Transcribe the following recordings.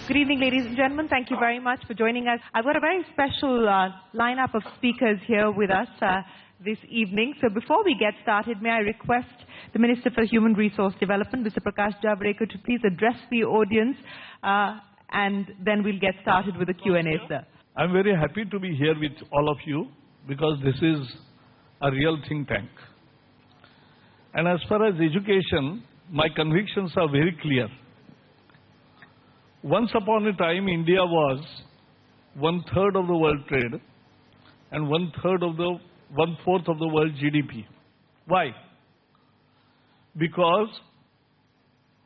Good evening, ladies and gentlemen. Thank you very much for joining us. I've got a very special lineup of speakers here with us this evening. So before we get started, may I request the Minister for Human Resource Development, Mr. Prakash Javadekar, to please address the audience, and then we'll get started with the Q&A, sir. I'm very happy to be here with all of you because this is a real think tank. And as far as education, my convictions are very clear. Once upon a time, India was 1/3 of the world trade and 1/4 of the world GDP. Why? Because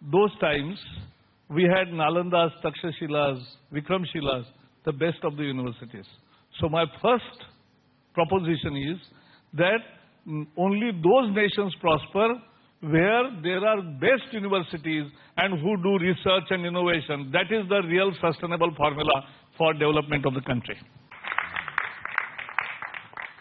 those times we had Nalandas, Takshashilas, Vikramshilas, the best of the universities. So my first proposition is that only those nations prosper where there are best universities and who do research and innovation. That is the real sustainable formula for development of the country.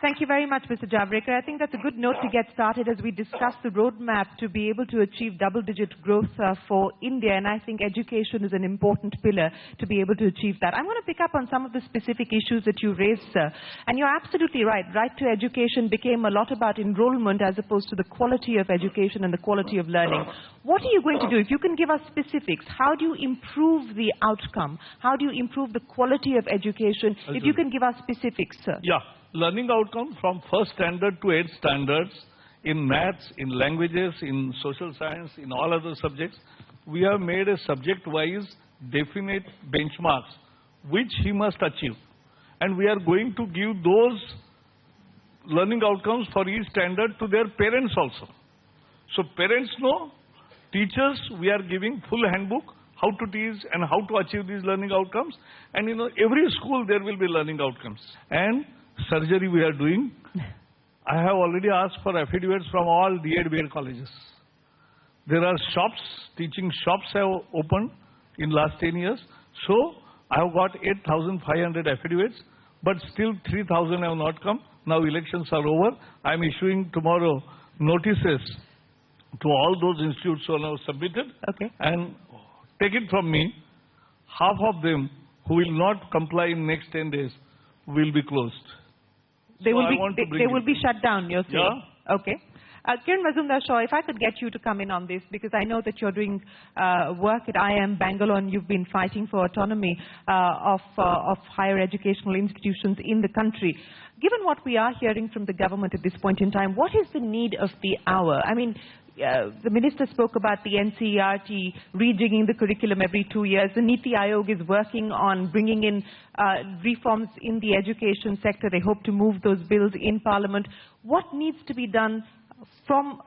Thank you very much, Mr. Javadekar. I think that's a good note to get started as we discuss the roadmap to be able to achieve double-digit growth for India. And I think education is an important pillar to be able to achieve that. I'm going to pick up on some of the specific issues that you raised, sir. And you're absolutely right. Right to education became a lot about enrollment as opposed to the quality of education and the quality of learning. What are you going to do? If you can give us specifics, how do you improve the outcome? How do you improve the quality of education? If you can give us specifics, sir. Yeah. Learning outcome from first standard to 8th standards in maths, in languages, in social science, in all other subjects, we have made a subject-wise definite benchmarks which he must achieve. And we are going to give those learning outcomes for each standard to their parents also. So parents know, teachers, we are giving full handbook how to teach and how to achieve these learning outcomes. And every school there will be learning outcomes. And surgery we are doing. I have already asked for affidavits from all D.Ed. B.Ed. colleges. There are shops, teaching shops have opened in last 10 years. So I have got 8,500 affidavits, but still 3,000 have not come. Now elections are over. I am issuing tomorrow notices to all those institutes who are now submitted. Okay. And take it from me, half of them who will not comply in next 10 days will be closed. They will be shut down, you're saying? Yeah. Okay. Kiran Mazumdar-Shaw, if I could get you to come in on this, because I know that you're doing work at IIM Bangalore and you've been fighting for autonomy of higher educational institutions in the country. Given what we are hearing from the government at this point in time, what is the need of the hour? I mean, the minister spoke about the NCERT rejigging the curriculum every 2 years. The NITI Aayog is working on bringing in reforms in the education sector. They hope to move those bills in Parliament. What needs to be done from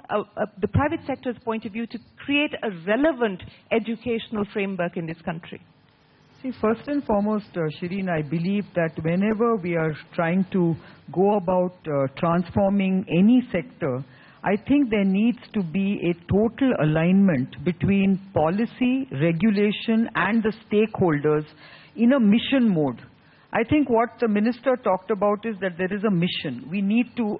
the private sector's point of view to create a relevant educational framework in this country? See, first and foremost, Shireen, I believe that whenever we are trying to go about transforming any sector, I think there needs to be a total alignment between policy, regulation and the stakeholders in a mission mode. I think what the minister talked about is that there is a mission. We need to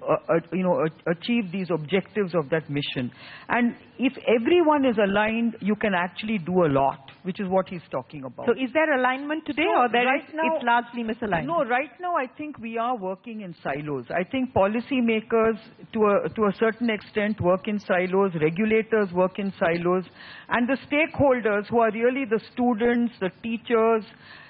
achieve these objectives of that mission. And if everyone is aligned, you can actually do a lot, which is what he's talking about. So is there alignment today, or it's largely misaligned? No, right now I think we are working in silos. I think policymakers to a certain extent work in silos, regulators work in silos, and the stakeholders who are really the students, the teachers,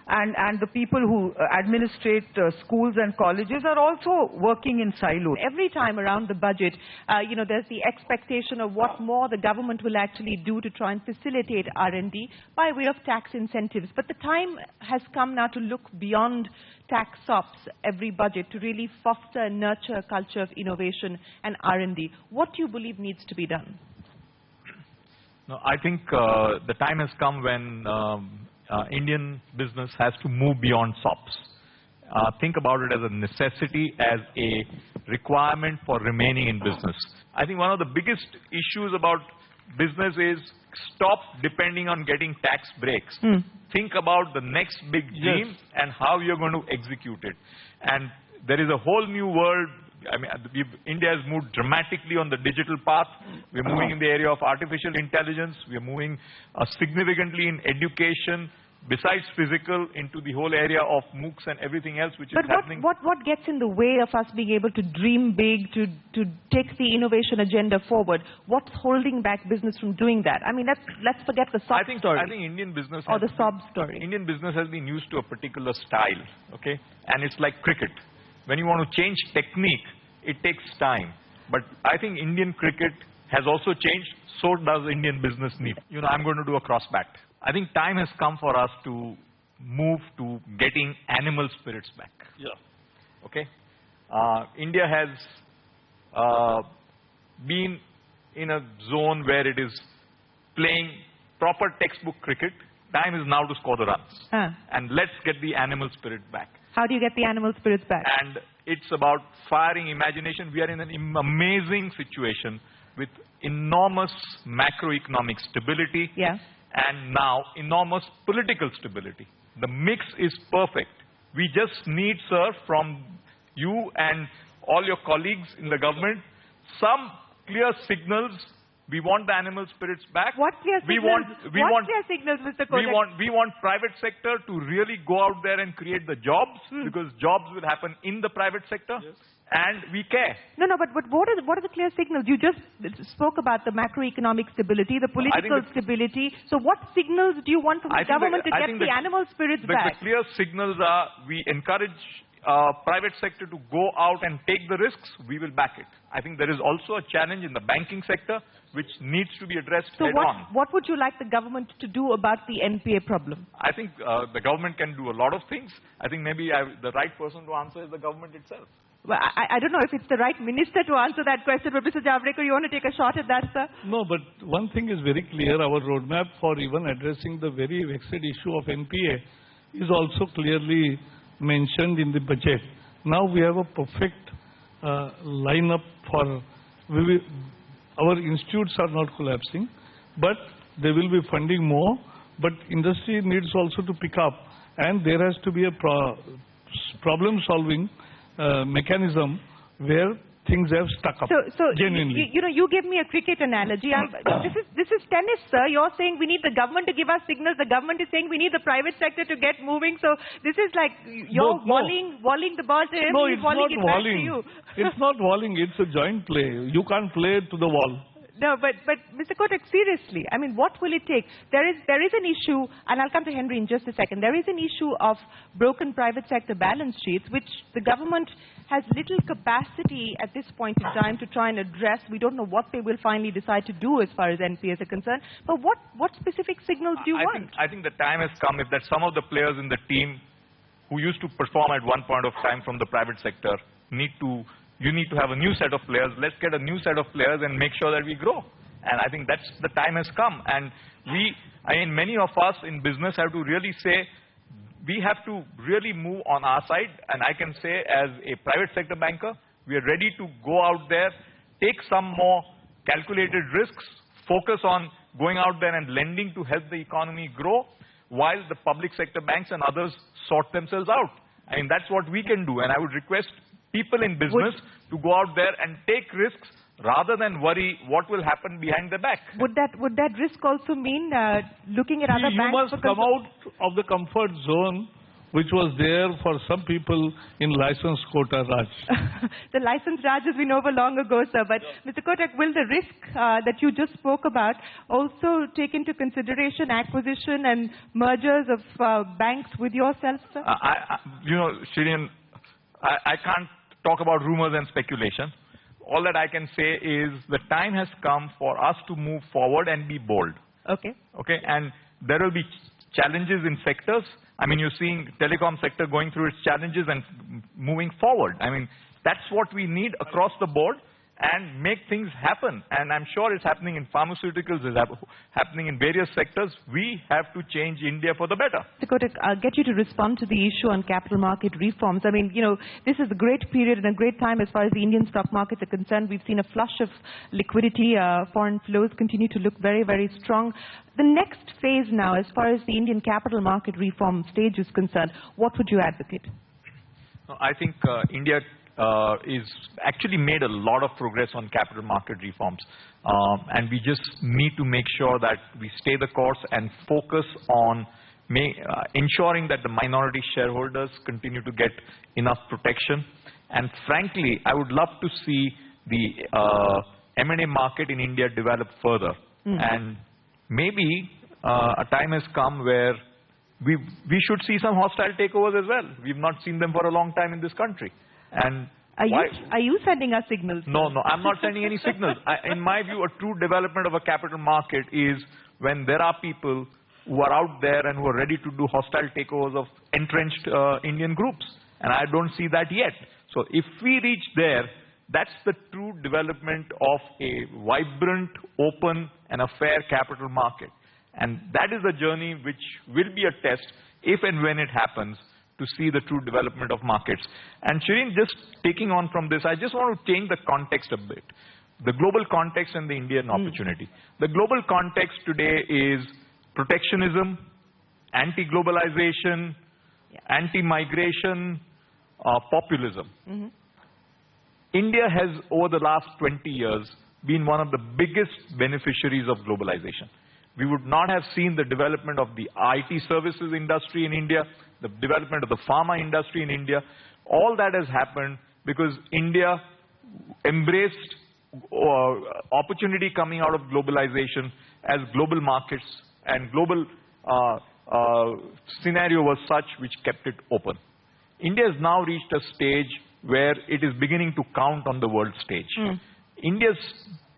and the people who administrate schools and colleges are also working in silos. Every time around the budget, there's the expectation of what more the government will actually do to try and facilitate R&D by way of tax incentives. But the time has come now to look beyond tax sops every budget to really foster and nurture a culture of innovation and R&D. What do you believe needs to be done? No, I think the time has come when Indian business has to move beyond SOPs. Think about it as a necessity, as a requirement for remaining in business. I think one of the biggest issues about business is stop depending on getting tax breaks. Think about the next big dream and how you're going to execute it. And there is a whole new world. I mean, India has moved dramatically on the digital path. We're moving in the area of artificial intelligence. We're moving significantly in education. besides physical, into the whole area of MOOCs and everything else which is happening. But what gets in the way of us being able to dream big, to take the innovation agenda forward? What's holding back business from doing that? I mean, let's forget the sob story. I think Indian business or the sob story. Indian business has been used to a particular style, okay? And it's like cricket. When you want to change technique, it takes time. But I think Indian cricket has also changed, so does Indian business need. You know, I'm going to do a cross-bat. I think time has come for us to move to getting animal spirits back. Yeah. Okay? India has been in a zone where it is playing proper textbook cricket. Time is now to score the runs. And let's get the animal spirit back. How do you get the animal spirits back? And it's about firing imagination. We are in an amazing situation with enormous macroeconomic stability. Yeah. And now enormous political stability. The mix is perfect. We just need, sir, from you and all your colleagues in the government, some clear signals. We want the animal spirits back. What clear signals? Clear signals, Mr. Kotak? We want private sector to really go out there and create the jobs, because jobs will happen in the private sector. Yes. And we care. No, but what are the clear signals? You just spoke about the macroeconomic stability, the political stability. So what signals do you want from the government to get the animal spirits back? The clear signals are, we encourage private sector to go out and take the risks, we will back it. I think there is also a challenge in the banking sector which needs to be addressed head-on. What would you like the government to do about the NPA problem? I think the government can do a lot of things. I think maybe the right person to answer is the government itself. Well, I don't know if it's the right minister to answer that question, but Mr. Javadekar, you want to take a shot at that, sir? No, but one thing is very clear. Our roadmap for even addressing the very vexed issue of NPA is also clearly mentioned in the budget. Now we have a perfect lineup for... our institutes are not collapsing, but they will be funding more. But industry needs also to pick up, and there has to be a problem-solving mechanism where things have stuck up. So genuinely. You give me a cricket analogy. This is tennis, sir. You're saying we need the government to give us signals. The government is saying we need the private sector to get moving. So this is like you're walling the ball to him. No, it's not back to you. It's not walling. It's a joint play. You can't play to the wall. No, but Mr. Kotak, seriously, I mean, what will it take? There is an issue, and I'll come to Henry in just a second. There is an issue of broken private sector balance sheets, which the government has little capacity at this point in time to try and address. We don't know what they will finally decide to do as far as NPAs are concerned. But what specific signals do you want? I think the time has come, if that some of the players in the team who used to perform at one point of time from the private sector you need to have a new set of players. Let's get a new set of players and make sure that we grow. And I think that's the time has come. And many of us in business have to really say, we have to really move on our side. And I can say, as a private sector banker, we are ready to go out there, take some more calculated risks, focus on going out there and lending to help the economy grow, while the public sector banks and others sort themselves out. I mean, that's what we can do. And I would request people in business to go out there and take risks rather than worry what will happen behind the back. Would that risk also mean looking at other banks? You must come out of the comfort zone which was there for some people in license quota Raj. The license Raj has been over long ago, sir. But Mr. Kotak, will the risk that you just spoke about also take into consideration acquisition and mergers of banks with yourself, sir? Shirian, I can't talk about rumors and speculation. All that I can say is the time has come for us to move forward and be bold. Okay. Okay, and there will be challenges in sectors. I mean, you're seeing telecom sector going through its challenges and moving forward. I mean, that's what we need across the board, and make things happen. And I'm sure it's happening in pharmaceuticals, it's happening in various sectors. We have to change India for the better. Mr. Kotak, I'll get you to respond to the issue on capital market reforms. I mean, this is a great period and a great time as far as the Indian stock markets are concerned. We've seen a flush of liquidity. Foreign flows continue to look very, very strong. The next phase now, as far as the Indian capital market reform stage is concerned, what would you advocate? I think India is actually made a lot of progress on capital market reforms. And we just need to make sure that we stay the course and focus on ensuring that the minority shareholders continue to get enough protection. And frankly, I would love to see the M&A market in India develop further. And maybe a time has come where we should see some hostile takeovers as well. We've not seen them for a long time in this country. And are you sending us signals? No, I'm not sending any signals. In my view, a true development of a capital market is when there are people who are out there and who are ready to do hostile takeovers of entrenched Indian groups. And I don't see that yet. So if we reach there, that's the true development of a vibrant, open, and a fair capital market. And that is a journey which will be a test, if and when it happens, to see the true development of markets. And Shireen, just taking on from this, I just want to change the context a bit. The global context and the Indian opportunity. The global context today is protectionism, anti-globalization, anti-migration, populism. India has, over the last 20 years, been one of the biggest beneficiaries of globalization. We would not have seen the development of the IT services industry in India, the development of the pharma industry in India. All that has happened because India embraced opportunity coming out of globalization as global markets and global scenario was such which kept it open. India has now reached a stage where it is beginning to count on the world stage. India's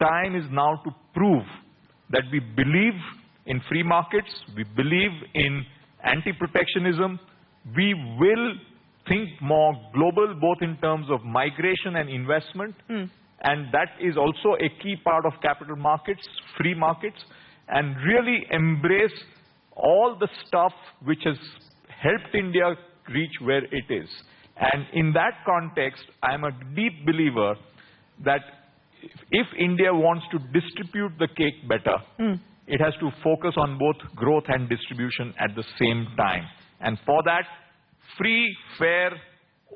time is now to prove that we believe in free markets, we believe in anti-protectionism, we will think more global both in terms of migration and investment, and that is also a key part of capital markets, free markets, and really embrace all the stuff which has helped India reach where it is. And in that context, I am a deep believer that if India wants to distribute the cake better, it has to focus on both growth and distribution at the same time. And for that, free, fair,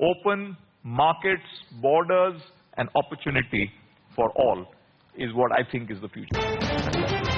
open markets, borders, and opportunity for all is what I think is the future.